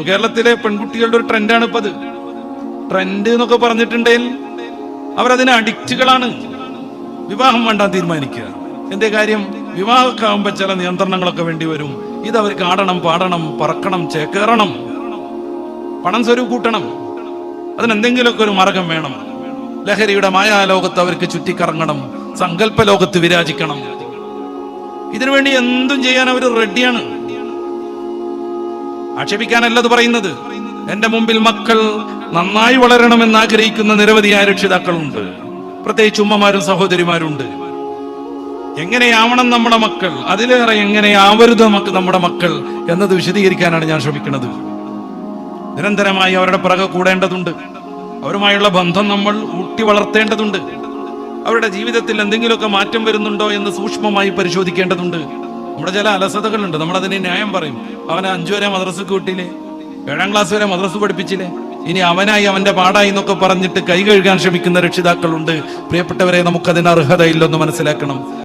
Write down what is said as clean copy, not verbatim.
കേരളത്തിലെ പെൺകുട്ടികളുടെ ഒരു ട്രെൻഡാണ് ഇപ്പത്. ട്രെൻഡ് എന്നൊക്കെ പറഞ്ഞിട്ടുണ്ടെങ്കിൽ അവരതിന് അഡിക്റ്റുകളാണ്. വിവാഹം വേണ്ട തീരുമാനിക്കുക. എന്റെ കാര്യം, വിവാഹമൊക്കെ ആകുമ്പോൾ ചില നിയന്ത്രണങ്ങളൊക്കെ വേണ്ടി വരും. ഇത് അവർക്ക് ആടണം, പാടണം, പറക്കണം, ചേക്കേറണം, പണം സ്വരൂപ കൂട്ടണം. അതിനെന്തെങ്കിലുമൊക്കെ ഒരു മാർഗം വേണം. ലഹരിയുടെ മായാലോകത്ത് അവർക്ക് ചുറ്റിക്കറങ്ങണം, സങ്കല്പ ലോകത്ത് വിരാജിക്കണം. ഇതിനുവേണ്ടി എന്തും ചെയ്യാൻ അവർ റെഡിയാണ്. ആക്ഷേപിക്കാനല്ലത് പറയുന്നത്. എന്റെ മുമ്പിൽ മക്കൾ നന്നായി വളരണമെന്ന് ആഗ്രഹിക്കുന്ന നിരവധിയായ രക്ഷിതാക്കളുണ്ട്. പ്രത്യേകിച്ച് ഉമ്മമാരും സഹോദരിമാരുണ്ട്. എങ്ങനെയാവണം നമ്മുടെ മക്കൾ, അതിലേറെ എങ്ങനെയാവരുത് നമ്മുടെ മക്കൾ എന്നത് വിശദീകരിക്കാനാണ് ഞാൻ ശ്രമിക്കുന്നത്. നിരന്തരമായി അവരുടെ പിറകെ കൂടേണ്ടതുണ്ട്. അവരുമായുള്ള ബന്ധം നമ്മൾ ഊട്ടി വളർത്തേണ്ടതുണ്ട്. അവരുടെ ജീവിതത്തിൽ എന്തെങ്കിലുമൊക്കെ മാറ്റം വരുന്നുണ്ടോ എന്ന് സൂക്ഷ്മമായി പരിശോധിക്കേണ്ടതുണ്ട്. നമ്മുടെ ചില അലസതകളുണ്ട്. നമ്മളതിനെ ന്യായം പറയും. അവനെ 5 വരെ മദ്രസക്ക് വിട്ടില്ലേ, 7ാം ക്ലാസ് വരെ മദ്രസ പഠിപ്പിച്ചില്ലേ, ഇനി അവനായി അവന്റെ പാടായി എന്നൊക്കെ പറഞ്ഞിട്ട് കൈ കഴുകാൻ ശ്രമിക്കുന്ന രക്ഷിതാക്കളുണ്ട്. പ്രിയപ്പെട്ടവരെ, നമുക്കതിന് അർഹതയില്ലെന്ന് മനസ്സിലാക്കണം.